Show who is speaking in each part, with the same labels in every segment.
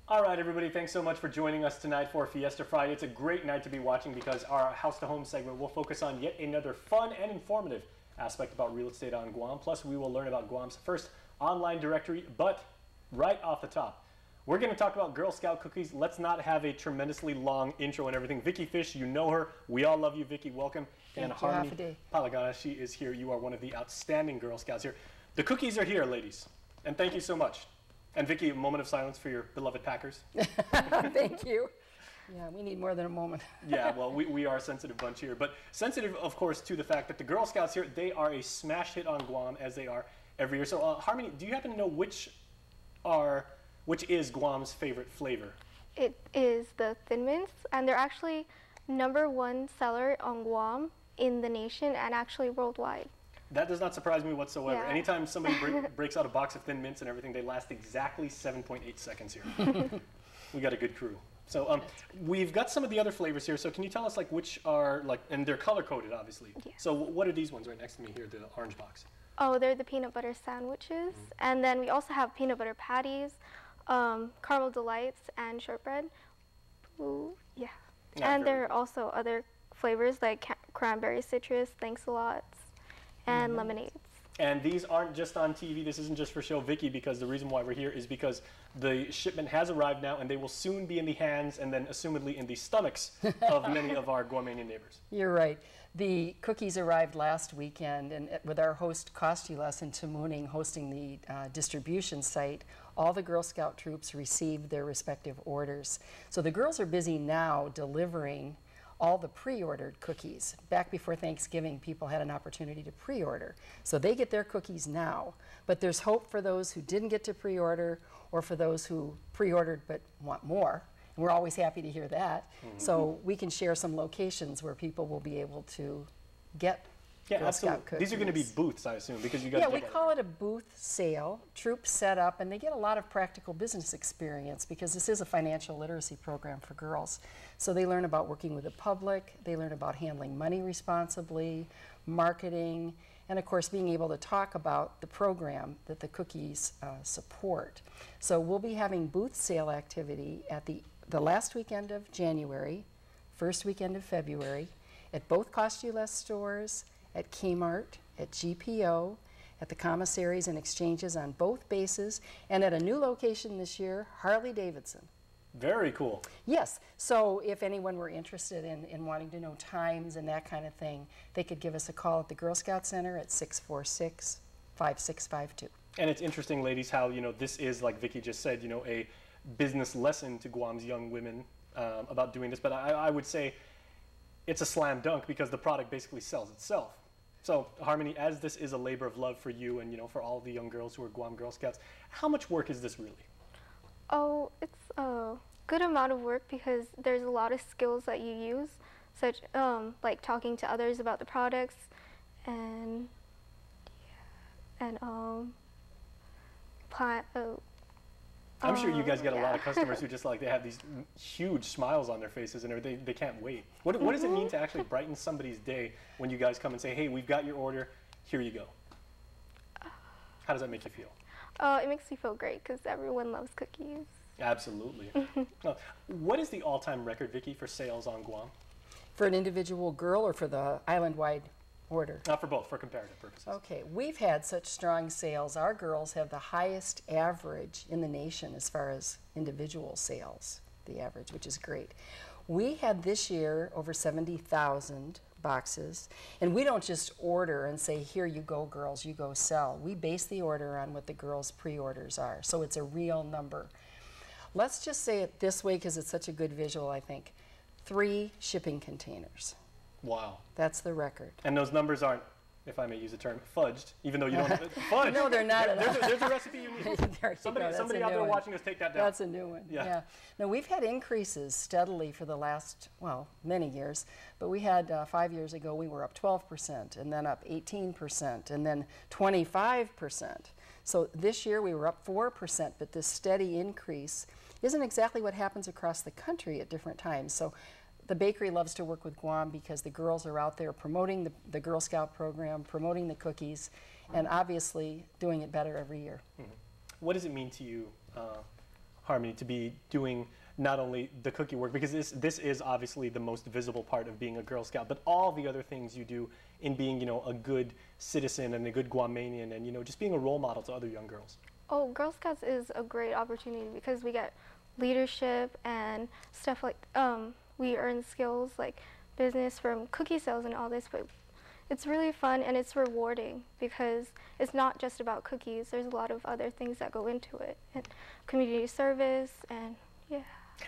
Speaker 1: All right, everybody, thanks so much for joining us tonight for Fiesta Friday. It's a great night to be watching because our House to Home segment will focus on yet another fun and informative aspect about real estate on Guam. Plus, we will learn about Guam's first online directory, but right off the top, we're going to talk about Girl Scout cookies. Let's not have a tremendously long intro and everything. Vickie Fish, you know her. We all love you, Vickie. Welcome.
Speaker 2: Thank
Speaker 1: and
Speaker 2: you,
Speaker 1: Harmon Palaganas, she is here. You are one of the outstanding Girl Scouts here. The cookies are here, ladies, and thank you so much. And Vickie, a moment of silence for your beloved Packers.
Speaker 2: Thank you. Yeah, we need more than a moment.
Speaker 1: Yeah, well, we are a sensitive bunch here. But sensitive, of course, to the fact that the Girl Scouts here, they are a smash hit on Guam, as they are every year. So, Harmony, do you happen to know which is Guam's favorite flavor?
Speaker 3: It is the Thin Mints, and they're actually #1 seller on Guam, in the nation, and actually worldwide. That
Speaker 1: does not surprise me whatsoever.
Speaker 3: Yeah.
Speaker 1: Anytime somebody breaks out a box of Thin Mints and everything, they last exactly 7.8 seconds here. We got a good crew. So we've got some of the other flavors here. So can you tell us which are and they're color coded, obviously.
Speaker 3: Yeah.
Speaker 1: So what are these ones right next to me here, the orange box?
Speaker 3: Oh, they're the peanut butter sandwiches, and then we also have peanut butter patties, caramel delights, and shortbread. Ooh, yeah. And there are also other flavors like cranberry citrus, thanks-a-lots, and lemonades. And
Speaker 1: these aren't just on TV. This isn't just for show, Vickie, because the reason why we're here is because the shipment has arrived now, and they will soon be in the hands and then assumedly in the stomachs of many of our Guamanian neighbors.
Speaker 2: You're right. The cookies arrived last weekend, and with our host Costulas in Tamuning hosting the distribution site, all the Girl Scout troops received their respective orders. So the girls are busy now delivering all the pre-ordered cookies. Back before Thanksgiving, people had an opportunity to pre-order. So they get their cookies now. But there's hope for those who didn't get to pre-order or for those who pre-ordered but want more. And we're always happy to hear that. So we can share some locations where people will be able to get Girl Scout cookies.
Speaker 1: These are going to be booths, I assume, because you guys.
Speaker 2: Yeah, we call it a booth sale. Troops set up, and they get a lot of practical business experience because this is a financial literacy program for girls. So they learn about working with the public, they learn about handling money responsibly, marketing, and of course being able to talk about the program that the cookies support. So we'll be having booth sale activity at the last weekend of January, first weekend of February, at both Costulas stores, at Kmart, at GPO, at the commissaries and exchanges on both bases, and at a new location this year, Harley-Davidson.
Speaker 1: Very cool.
Speaker 2: Yes, so if anyone were interested in wanting to know times and that kind of thing, they could give us a call at the Girl Scout Center at 646-5652.
Speaker 1: And it's interesting, ladies, how this is, like Vickie just said, a business lesson to Guam's young women about doing this. But I would say it's a slam dunk because the product basically sells itself. So, Harmony, as this is a labor of love for you and for all the young girls who are Guam Girl Scouts, how much work is this really?
Speaker 3: Oh, it's a good amount of work because there's a lot of skills that you use, such like talking to others about the products, and
Speaker 1: I'm sure you guys get a lot of customers who just they have these huge smiles on their faces and they can't wait. What does it mean to actually brighten somebody's day when you guys come and say, hey, we've got your order, here you go? How does that make you feel?
Speaker 3: It makes me feel great because everyone loves cookies.
Speaker 1: Absolutely. What is the all-time record, Vickie, for sales on Guam?
Speaker 2: For an individual girl or for the island-wide order?
Speaker 1: For both, for comparative purposes.
Speaker 2: Okay, we've had such strong sales. Our girls have the highest average in the nation as far as individual sales, the average, which is great. We had this year over 70,000 boxes, and we don't just order and say, here you go girls, you go sell. We base the order on what the girls' pre-orders are, so it's a real number. Let's just say it this way because it's such a good visual, I think. 3 shipping containers.
Speaker 1: Wow.
Speaker 2: That's the record.
Speaker 1: And those numbers aren't, if I may use the term, fudged, even though you don't fudged.
Speaker 2: No, they're not at all.
Speaker 1: There's a recipe you need. Somebody out there watching us, take that down.
Speaker 2: That's a new one. Yeah. Now, we've had increases steadily for the last, well, many years, but we had 5 years ago, we were up 12%, and then up 18%, and then 25%. So this year we were up 4%, but this steady increase isn't exactly what happens across the country at different times. So the bakery loves to work with Guam because the girls are out there promoting the Girl Scout program, promoting the cookies, and obviously doing it better every year.
Speaker 1: What does it mean to you Harmony, to be doing not only the cookie work, because this is obviously the most visible part of being a Girl Scout, but all the other things you do in being, you know, a good citizen and a good Guamanian, and, you know, just being a role model to other young girls.
Speaker 3: Oh, Girl Scouts is a great opportunity because we get leadership and stuff like, we earn skills like business from cookie sales and all this, but it's really fun and it's rewarding because it's not just about cookies. There's a lot of other things that go into it, and community service, and yeah.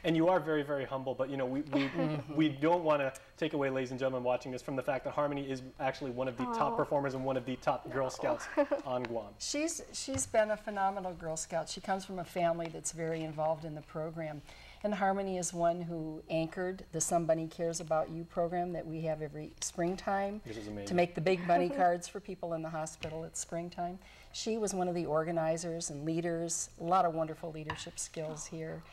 Speaker 1: And you are very, very humble, but you know, we don't want to take away, ladies and gentlemen watching this, from the fact that Harmony is actually one of the top performers and one of the top Girl Scouts on Guam.
Speaker 2: She's been a phenomenal Girl Scout. She comes from a family that's very involved in the program. And Harmony is one who anchored the Somebody Cares About You program that we have every springtime to make the big bunny cards for people in the hospital at springtime. She was one of the organizers and leaders, a lot of wonderful leadership skills here.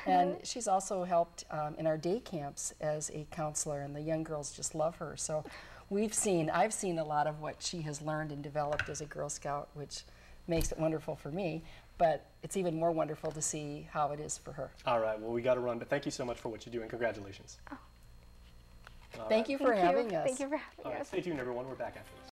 Speaker 2: And she's also helped in our day camps as a counselor, and the young girls just love her. So I've seen a lot of what she has learned and developed as a Girl Scout, which makes it wonderful for me, but it's even more wonderful to see how it is for her.
Speaker 1: All right, well, we got to run, but thank you so much for what you do, and congratulations.
Speaker 2: Thank you for having us.
Speaker 3: Thank you for having us.
Speaker 1: Stay tuned, everyone. We're back after this.